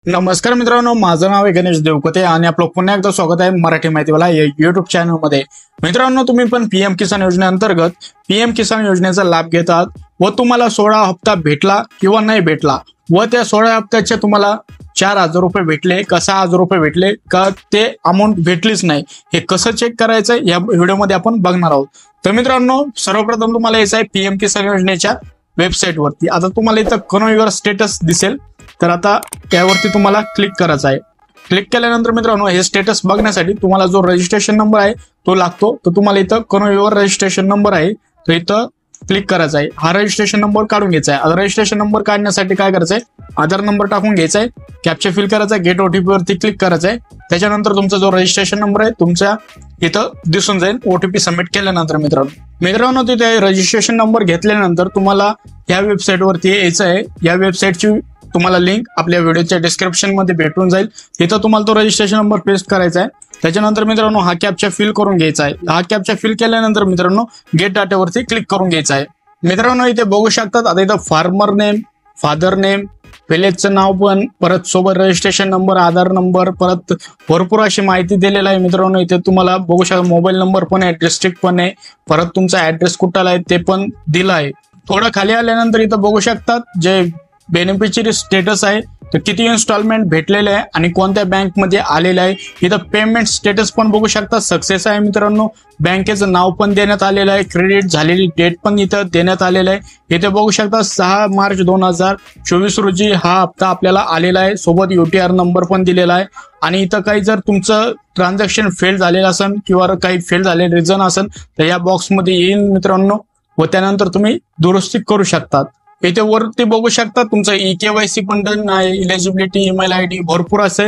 नमस्कार मित्रांनो, माझं नाव आहे गणेश देवकोते आणि आपलं पुन्हा एकदा स्वागत आहे मराठी माहितीवाला या युट्यूब चॅनल मध्ये। मित्रांनो, तुम्ही पण पीएम किसान योजनेअंतर्गत पीएम किसान योजनेचा लाभ घेतात व तुम्हाला 16 हप्ता भेटला किंवा नाही भेटला व त्या 16 हप्त्याचे तुम्हाला 4,000 रुपये भेटले का 6,000 रुपये भेटले का ते अमाऊंट भेटलीच नाही, हे कसं चेक करायचं या व्हिडिओमध्ये आपण बघणार आहोत। तर मित्रांनो, सर्वप्रथम तुम्हाला यायचं आहे पीएम किसान योजनेच्या वेबसाईट वरती। आता तुम्हाला इथं कन्फर्म स्टेटस दिसेल, तर आता त्यावरती तुम्हाला क्लिक करायचं आहे। क्लिक केल्यानंतर मित्रांनो, हे स्टेटस बघण्यासाठी तुम्हाला जो रजिस्ट्रेशन नंबर आहे तो लागतो। तर तुम्हाला इथं कन्फर्म रजिस्ट्रेशन नंबर आहे, तर इथं क्लिक करायचा आहे। हा रजिस्ट्रेशन नंबर काढून घ्यायचा आहे। आता रजिस्ट्रेशन नंबर काढण्यासाठी काय करायचं आहे, आधार नंबर टाकून घ्यायचा आहे, कॅप्चा फिल करायचा आहे, गेट ओटीपी वरती क्लिक करायचं आहे। त्याच्यानंतर तुमचा जो रजिस्ट्रेशन नंबर आहे तुमच्या इथं दिसून जाईल ओटीपी सबमिट केल्यानंतर। मित्रांनो तिथे रजिस्ट्रेशन नंबर घेतल्यानंतर तुम्हाला या वेबसाईट वरती यायचं आहे। या वेबसाईटची तुम्हाला लिंक आपल्या व्हिडिओच्या डिस्क्रिप्शन मध्ये भेटून जाईल। तिथं तुम्हाला तो रजिस्ट्रेशन नंबर पेस्ट करायचा आहे। त्याच्यानंतर मित्रांनो हा कॅप्चा फिल करून घ्यायचा आहे। हा कॅप्चा फिल केल्यानंतर मित्रांनो गेट डाटावरती क्लिक करून घ्यायचा आहे। मित्रांनो इथे बघू शकतात, आता इथं फार्मर नेम, फादर नेम, विलेजचं नाव पण, परत सोबत रजिस्ट्रेशन नंबर, आधार नंबर, परत भरपूर अशी माहिती दिलेली आहे। मित्रांनो इथे तुम्हाला बघू शकता मोबाईल नंबर पण आहे, डिस्ट्रिक्ट पण आहे, परत तुमचा ऍड्रेस कुठला आहे ते पण दिला आहे। थोडं खाली आल्यानंतर इथं बघू शकतात जे बेनिफिशियरी स्टेटस आहे, तर किती इन्स्टॉलमेंट भेटलेले आहे आणि कोणत्या बँक मध्ये आलेले आहे। इथं पेमेंट स्टेटस पण बघू शकता, सक्सेस आहे मित्रांनो। बँकेचं नाव पण देण्यात आलेलं आहे, क्रेडिट झालेली डेट पण इथं देण्यात आलेलं आहे। इथे बघू शकता 6 मार्च 2024 रोजी हा हप्ता आपल्याला आलेला आहे, सोबत UTR नंबर पण दिलेला आहे। आणि इथं काही जर तुमचं ट्रान्झॅक्शन फेल झालेलं असेल किंवा काही फेल झालेलं रिझन असेल तर या बॉक्समध्ये येईल मित्रांनो, व त्यानंतर तुम्ही दुरुस्ती करू शकतात। इथे वरती बघू शकता तुमचं EKYC पण डन आहे, इलिजिबिलिटी, ईमेल ID, भरपूर असे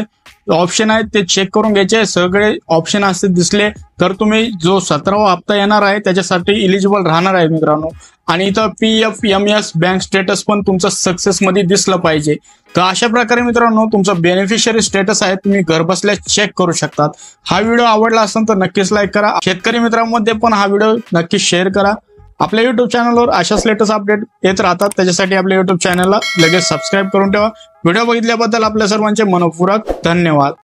ऑप्शन आहेत, ते चेक करून घ्यायचे। सगळे ऑप्शन असे दिसले तर तुम्ही जो 17वा हप्ता येणार आहे त्याच्यासाठी इलिजिबल राहणार आहे मित्रांनो। आणि इथं PFMS बँक स्टेटस पण तुमचं सक्सेस मध्ये दिसलं पाहिजे। तर अशा प्रकारे मित्रांनो तुमचं बेनिफिशियरी स्टेटस आहे तुम्ही घरबसल्या चेक करू शकतात। हा व्हिडिओ आवडला असेल तर नक्कीच लाईक करा, शेतकरी मित्रांमध्ये पण हा व्हिडिओ नक्कीच शेअर करा। आपल्या युट्यूब चॅनलवर अशाच लेटेस्ट अपडेट येत राहतात, त्याच्यासाठी आपल्या युट्यूब चॅनलला लगेच सबस्क्राईब करून ठेवा। व्हिडिओ बघितल्याबद्दल आपल्या सर्वांचे मनपूर्वक धन्यवाद।